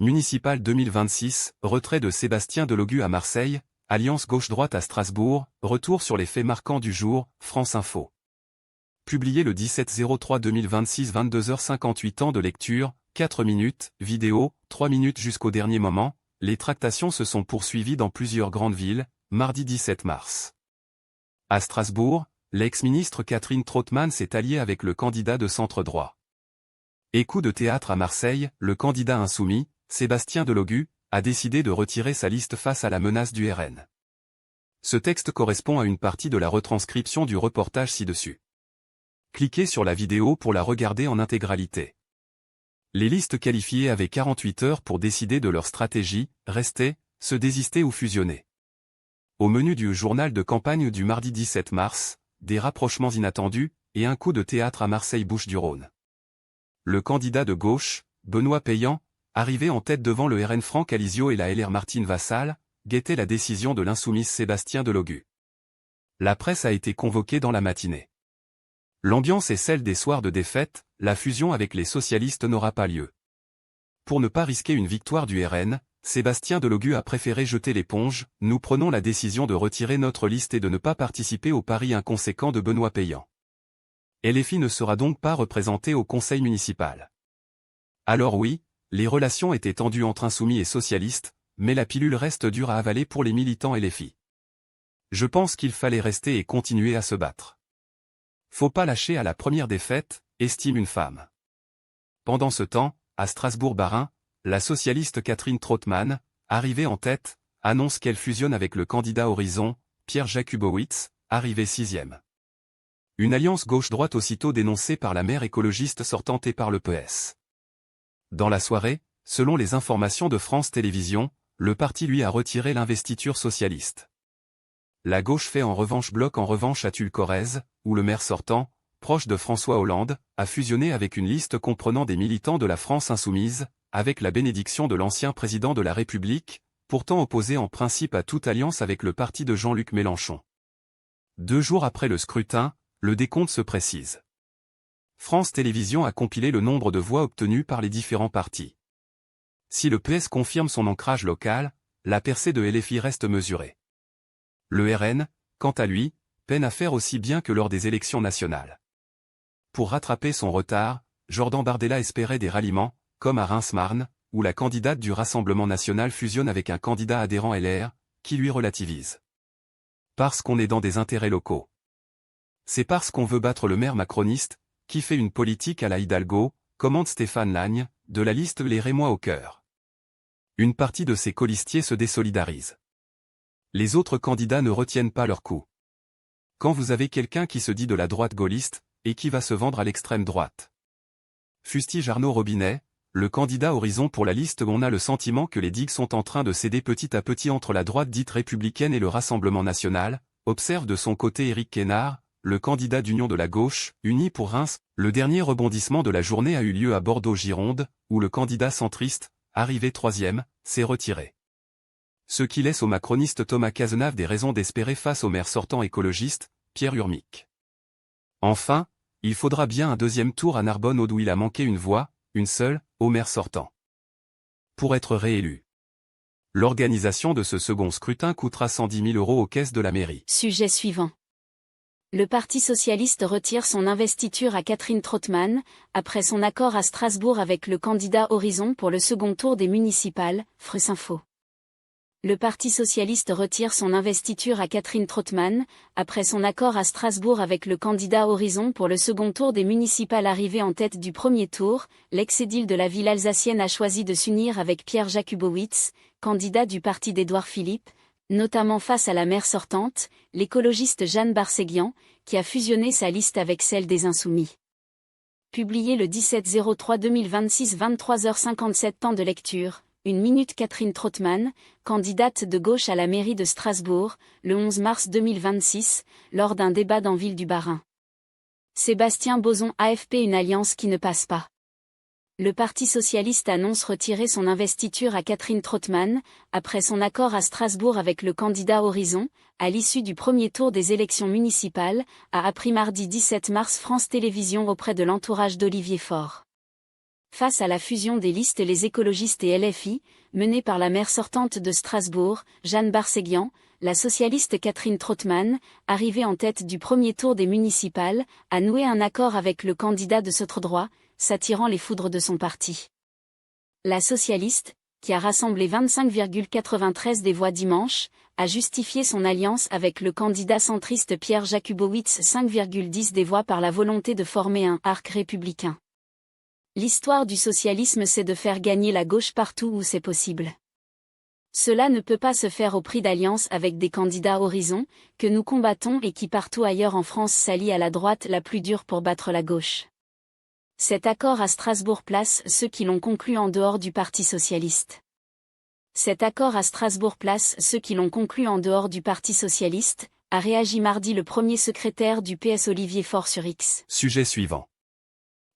Municipal 2026, retrait de Sébastien Delogu à Marseille, alliance gauche-droite à Strasbourg, retour sur les faits marquants du jour, France Info. Publié le 17-03-2026 22h58 temps de lecture, 4 minutes, vidéo, 3 minutes jusqu'au dernier moment, les tractations se sont poursuivies dans plusieurs grandes villes, mardi 17 mars. À Strasbourg, l'ex-ministre Catherine Trautmann s'est alliée avec le candidat de centre-droit. Et coup de théâtre à Marseille, le candidat insoumis, Sébastien Delogu, a décidé de retirer sa liste face à la menace du RN. Ce texte correspond à une partie de la retranscription du reportage ci-dessus. Cliquez sur la vidéo pour la regarder en intégralité. Les listes qualifiées avaient 48 heures pour décider de leur stratégie, rester, se désister ou fusionner. Au menu du journal de campagne du mardi 17 mars, des rapprochements inattendus, et un coup de théâtre à Marseille-Bouches-du-Rhône. Le candidat de gauche, Benoît Payan, arrivé en tête devant le RN Franck Alizio et la LR Martine Vassal, guettait la décision de l'insoumise Sébastien Delogu. La presse a été convoquée dans la matinée. L'ambiance est celle des soirs de défaite, la fusion avec les socialistes n'aura pas lieu. Pour ne pas risquer une victoire du RN, Sébastien Delogu a préféré jeter l'éponge, nous prenons la décision de retirer notre liste et de ne pas participer au pari inconséquent de Benoît Payan. LFI ne sera donc pas représenté au conseil municipal. Alors oui, les relations étaient tendues entre insoumis et socialistes, mais la pilule reste dure à avaler pour les militants LFI. Je pense qu'il fallait rester et continuer à se battre. Faut pas lâcher à la première défaite, estime une femme. Pendant ce temps, à Strasbourg-Bas-Rhin, la socialiste Catherine Trautmann, arrivée en tête, annonce qu'elle fusionne avec le candidat Horizon, Pierre Jakubowicz, arrivé 6e. Une alliance gauche-droite aussitôt dénoncée par la maire écologiste sortante et par le PS. Dans la soirée, selon les informations de France Télévisions, le parti lui a retiré l'investiture socialiste. La gauche fait en revanche bloc à Tulle-Corrèze, où le maire sortant, proche de François Hollande, a fusionné avec une liste comprenant des militants de la France insoumise, avec la bénédiction de l'ancien président de la République, pourtant opposé en principe à toute alliance avec le parti de Jean-Luc Mélenchon. 2 jours après le scrutin, le décompte se précise. France Télévisions a compilé le nombre de voix obtenues par les différents partis. Si le PS confirme son ancrage local, la percée de LFI reste mesurée. Le RN, quant à lui, peine à faire aussi bien que lors des élections nationales. Pour rattraper son retard, Jordan Bardella espérait des ralliements, comme à Reims-Marne, où la candidate du Rassemblement national fusionne avec un candidat adhérent LR, qui lui relativise. Parce qu'on est dans des intérêts locaux. C'est parce qu'on veut battre le maire macroniste, qui fait une politique à la Hidalgo, commente Stéphane Lagne, de la liste Les Rémois au cœur. Une partie de ses colistiers se désolidarise. Les autres candidats ne retiennent pas leur coup. Quand vous avez quelqu'un qui se dit de la droite gaulliste, et qui va se vendre à l'extrême droite. Fustige Arnaud Robinet, le candidat Horizon pour la liste, on a le sentiment que les digues sont en train de céder petit à petit entre la droite dite républicaine et le Rassemblement national, observe de son côté Éric Quénard, le candidat d'Union de la gauche, Unis pour Reims. Le dernier rebondissement de la journée a eu lieu à Bordeaux-Gironde, où le candidat centriste, arrivé 3e, s'est retiré. Ce qui laisse au macroniste Thomas Cazenave des raisons d'espérer face au maire sortant écologiste, Pierre Urmic. Enfin, il faudra bien un deuxième tour à Narbonne où il a manqué une voix, une seule, au maire sortant. Pour être réélu. L'organisation de ce second scrutin coûtera 110 000 € aux caisses de la mairie. Sujet suivant. Le Parti socialiste retire son investiture à Catherine Trautmann, après son accord à Strasbourg avec le candidat Horizon pour le second tour des municipales, France Info. Le Parti socialiste retire son investiture à Catherine Trautmann, après son accord à Strasbourg avec le candidat Horizon pour le second tour des municipales. Arrivé en tête du premier tour, l'ex-édile de la ville alsacienne a choisi de s'unir avec Pierre Jakubowicz, candidat du parti d'Édouard Philippe, notamment face à la maire sortante, l'écologiste Jeanne Barséguian, qui a fusionné sa liste avec celle des Insoumis. Publié le 17-03-2026 23h57 temps de lecture, 1 minute. Catherine Trautmann, candidate de gauche à la mairie de Strasbourg, le 11 mars 2026, lors d'un débat dans Ville du Bas-Rhin. Sébastien Boson AFP, une alliance qui ne passe pas. Le Parti socialiste annonce retirer son investiture à Catherine Trautmann, après son accord à Strasbourg avec le candidat Horizon, à l'issue du premier tour des élections municipales, a appris mardi 17 mars France Télévisions auprès de l'entourage d'Olivier Faure. Face à la fusion des listes Les Écologistes et LFI, menée par la maire sortante de Strasbourg, Jeanne Barseguian, la socialiste Catherine Trottmann, arrivée en tête du premier tour des municipales, a noué un accord avec le candidat de centre-droit, s'attirant les foudres de son parti. La socialiste, qui a rassemblé 25,93 des voix dimanche, a justifié son alliance avec le candidat centriste Pierre Jakubowicz 5,10 des voix par la volonté de former un arc républicain. L'histoire du socialisme, c'est de faire gagner la gauche partout où c'est possible. Cela ne peut pas se faire au prix d'alliances avec des candidats horizons, que nous combattons et qui partout ailleurs en France s'allient à la droite la plus dure pour battre la gauche. Cet accord à Strasbourg place ceux qui l'ont conclu en dehors du Parti socialiste. Cet accord à Strasbourg place ceux qui l'ont conclu en dehors du Parti socialiste, a réagi mardi le premier secrétaire du PS Olivier Faure sur X. Sujet suivant.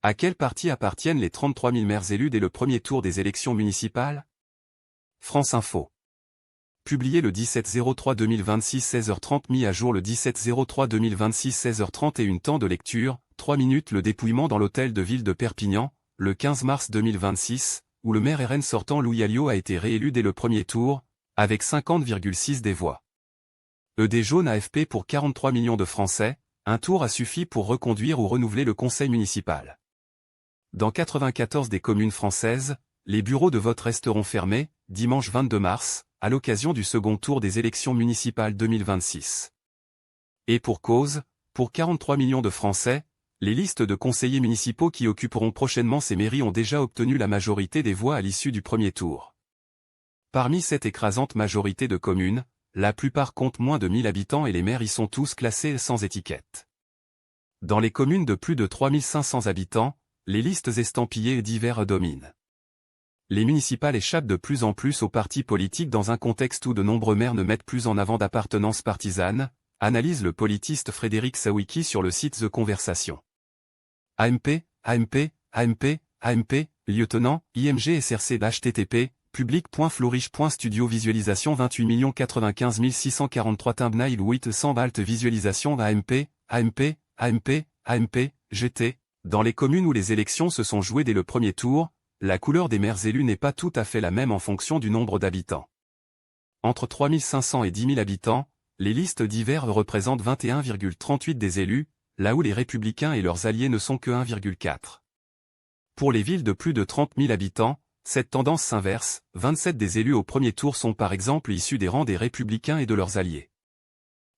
À quel parti appartiennent les 33 000 maires élus dès le premier tour des élections municipales? France Info. Publié le 17-03-2026 16h30, mis à jour le 17-03-2026 16h31. Temps de lecture, 3 minutes. Le dépouillement dans l'hôtel de ville de Perpignan, le 15 mars 2026, où le maire RN sortant Louis Alliot a été réélu dès le premier tour, avec 50,6 des voix. ED jaune AFP pour 43 millions de Français, un tour a suffi pour reconduire ou renouveler le conseil municipal. Dans 94 des communes françaises, les bureaux de vote resteront fermés, dimanche 22 mars, à l'occasion du second tour des élections municipales 2026. Et pour cause, pour 43 millions de Français, les listes de conseillers municipaux qui occuperont prochainement ces mairies ont déjà obtenu la majorité des voix à l'issue du premier tour. Parmi cette écrasante majorité de communes, la plupart comptent moins de 1000 habitants et les maires y sont tous classés sans étiquette. Dans les communes de plus de 3500 habitants, les listes estampillées et divers dominent. Les municipales échappent de plus en plus aux partis politiques dans un contexte où de nombreux maires ne mettent plus en avant d'appartenance partisane, analyse le politiste Frédéric Sawicki sur le site The Conversation. AMP, AMP, AMP, AMP, lieutenant, IMG SRC http, public.flourish.studio visualisation 28 95 643 thumbnail 800 alt visualisation AMP, AMP, AMP, AMP, GT. Dans les communes où les élections se sont jouées dès le premier tour, la couleur des maires élus n'est pas tout à fait la même en fonction du nombre d'habitants. Entre 3500 et 10 000 habitants, les listes divers représentent 21,38 des élus, là où les Républicains et leurs alliés ne sont que 1,4. Pour les villes de plus de 30 000 habitants, cette tendance s'inverse, 27 des élus au premier tour sont par exemple issus des rangs des Républicains et de leurs alliés.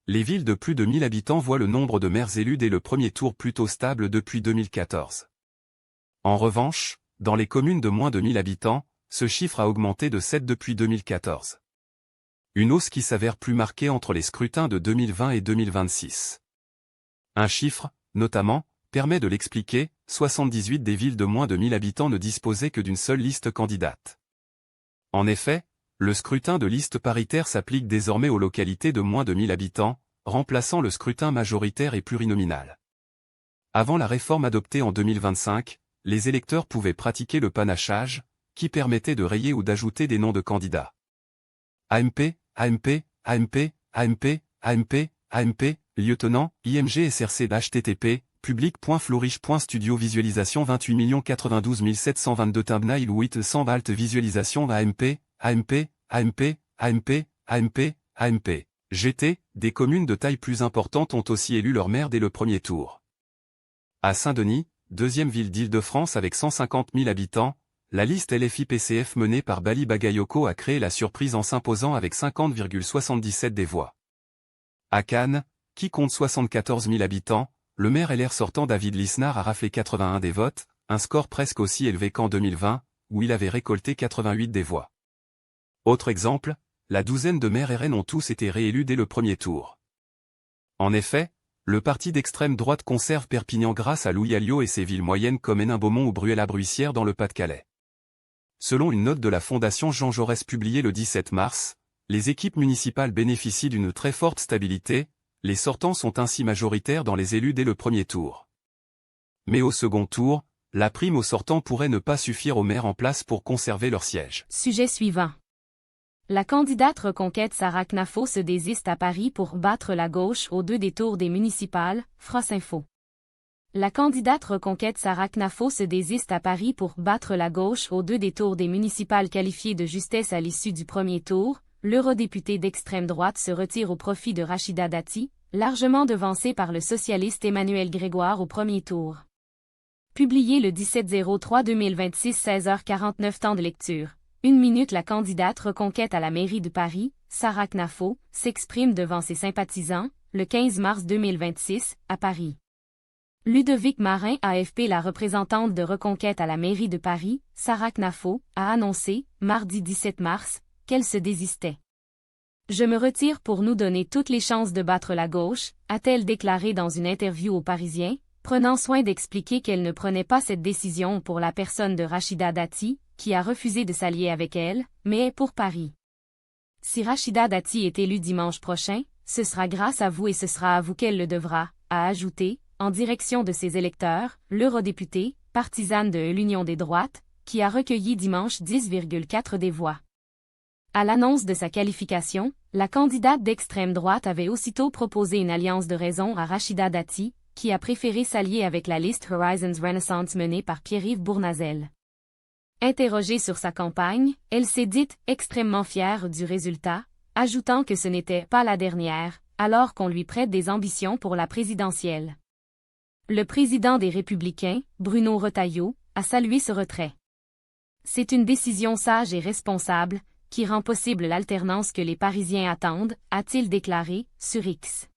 Les villes de plus de 1000 habitants voient le nombre de maires élus dès le premier tour plutôt stable depuis 2014. En revanche, dans les communes de moins de 1000 habitants, ce chiffre a augmenté de 7 depuis 2014. Une hausse qui s'avère plus marquée entre les scrutins de 2020 et 2026. Un chiffre, notamment, permet de l'expliquer, 78 des villes de moins de 1000 habitants ne disposaient que d'une seule liste candidate. En effet, le scrutin de liste paritaire s'applique désormais aux localités de moins de 1000 habitants, remplaçant le scrutin majoritaire et plurinominal. Avant la réforme adoptée en 2025, les électeurs pouvaient pratiquer le panachage, qui permettait de rayer ou d'ajouter des noms de candidats. AMP, AMP, AMP, AMP, AMP, AMP, lieutenant, IMG SRC http, public.flourish.studio visualisation 28 92 722 thumbnail 800 alt visualisation AMP, AMP, AMP, AMP, AMP, AMP, GT, des communes de taille plus importante ont aussi élu leur maire dès le premier tour. À Saint-Denis, deuxième ville d'Île-de-France avec 150 000 habitants, la liste LFI-PCF menée par Bali Bagayoko a créé la surprise en s'imposant avec 50,77 des voix. À Cannes, qui compte 74 000 habitants, le maire LR sortant David Lisnard a raflé 81 des votes, un score presque aussi élevé qu'en 2020, où il avait récolté 88 des voix. Autre exemple, la douzaine de maires RN ont tous été réélus dès le premier tour. En effet, le parti d'extrême droite conserve Perpignan grâce à Louis Alliot et ses villes moyennes comme Hénin-Beaumont ou Bruay-la-Bruissière dans le Pas-de-Calais. Selon une note de la Fondation Jean Jaurès publiée le 17 mars, les équipes municipales bénéficient d'une très forte stabilité, les sortants sont ainsi majoritaires dans les élus dès le premier tour. Mais au second tour, la prime aux sortants pourrait ne pas suffire aux maires en place pour conserver leur siège. Sujet suivant. La candidate reconquête Sarah Knafo se désiste à Paris pour battre la gauche aux deux des tours des municipales, France Info. La candidate Reconquête Sarah Knafo se désiste à Paris pour battre la gauche aux deux des tours des municipales qualifiées de justesse à l'issue du premier tour. L'eurodéputée d'extrême droite se retire au profit de Rachida Dati, largement devancée par le socialiste Emmanuel Grégoire au premier tour. Publié le 17-03-2026 16h49 temps de lecture. 1 minute. La candidate Reconquête à la mairie de Paris, Sarah Knafo, s'exprime devant ses sympathisants, le 15 mars 2026, à Paris. Ludovic Marin AFP. La représentante de Reconquête à la mairie de Paris, Sarah Knafo, a annoncé, mardi 17 mars, qu'elle se désistait. « Je me retire pour nous donner toutes les chances de battre la gauche », a-t-elle déclaré dans une interview aux Parisiens, prenant soin d'expliquer qu'elle ne prenait pas cette décision pour la personne de Rachida Dati, qui a refusé de s'allier avec elle, mais pour Paris. Si Rachida Dati est élue dimanche prochain, ce sera grâce à vous et ce sera à vous qu'elle le devra, a ajouté, en direction de ses électeurs, l'eurodéputée, partisane de l'Union des droites, qui a recueilli dimanche 10,4 des voix. À l'annonce de sa qualification, la candidate d'extrême droite avait aussitôt proposé une alliance de raison à Rachida Dati, qui a préféré s'allier avec la liste Horizons Renaissance menée par Pierre-Yves Bournazel. Interrogée sur sa campagne, elle s'est dite extrêmement fière du résultat, ajoutant que ce n'était pas la dernière, alors qu'on lui prête des ambitions pour la présidentielle. Le président des Républicains, Bruno Retailleau, a salué ce retrait. C'est une décision sage et responsable, qui rend possible l'alternance que les Parisiens attendent, a-t-il déclaré, sur X.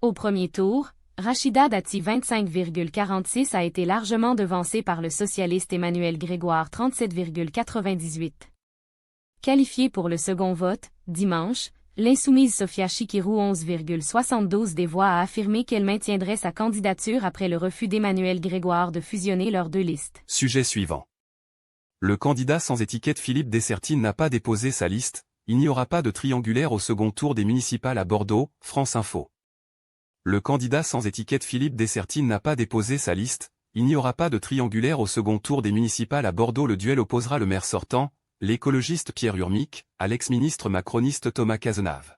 Au premier tour, Rachida Dati 25,46 a été largement devancée par le socialiste Emmanuel Grégoire 37,98. Qualifiée pour le second vote, dimanche, l'insoumise Sofia Chikirou 11,72 des voix a affirmé qu'elle maintiendrait sa candidature après le refus d'Emmanuel Grégoire de fusionner leurs deux listes. Sujet suivant. Le candidat sans étiquette Philippe Dessertine n'a pas déposé sa liste, il n'y aura pas de triangulaire au second tour des municipales à Bordeaux, France Info. Le candidat sans étiquette Philippe Dessertine n'a pas déposé sa liste, il n'y aura pas de triangulaire au second tour des municipales à Bordeaux. Le duel opposera le maire sortant, l'écologiste Pierre Urmic, à l'ex-ministre macroniste Thomas Cazenave.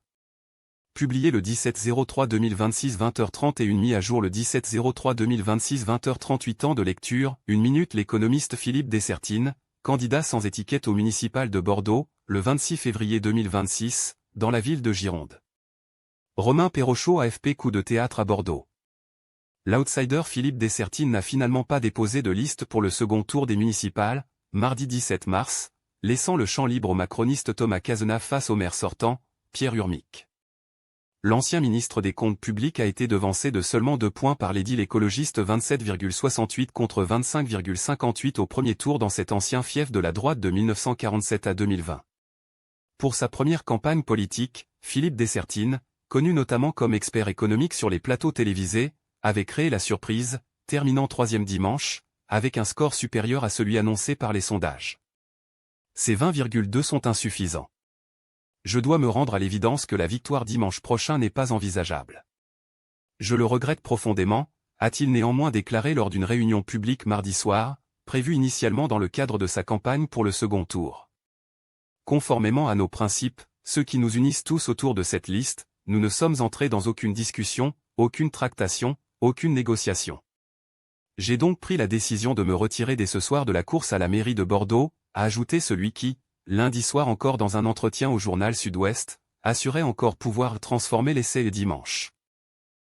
Publié le 17-03-2026 20h30 et mis à jour le 17-03-2026 20h38 temps de lecture, 1 minute. L'économiste Philippe Dessertine, candidat sans étiquette au municipal de Bordeaux, le 26 février 2026, dans la ville de Gironde. Romain Perrochot AFP. Coup de théâtre à Bordeaux. L'outsider Philippe Dessertine n'a finalement pas déposé de liste pour le second tour des municipales, mardi 17 mars, laissant le champ libre au macroniste Thomas Cazenave face au maire sortant, Pierre Urmic. L'ancien ministre des Comptes publics a été devancé de seulement 2 points par l'édile écologiste 27,68 contre 25,58 au premier tour dans cet ancien fief de la droite de 1947 à 2020. Pour sa première campagne politique, Philippe Dessertine, connu notamment comme expert économique sur les plateaux télévisés, avait créé la surprise, terminant 3e dimanche, avec un score supérieur à celui annoncé par les sondages. Ces 20,2 sont insuffisants. Je dois me rendre à l'évidence que la victoire dimanche prochain n'est pas envisageable. Je le regrette profondément, a-t-il néanmoins déclaré lors d'une réunion publique mardi soir, prévue initialement dans le cadre de sa campagne pour le second tour. Conformément à nos principes, ceux qui nous unissent tous autour de cette liste, nous ne sommes entrés dans aucune discussion, aucune tractation, aucune négociation. J'ai donc pris la décision de me retirer dès ce soir de la course à la mairie de Bordeaux, a ajouté celui qui, lundi soir encore dans un entretien au journal Sud-Ouest, assurait encore pouvoir transformer l'essai dimanche.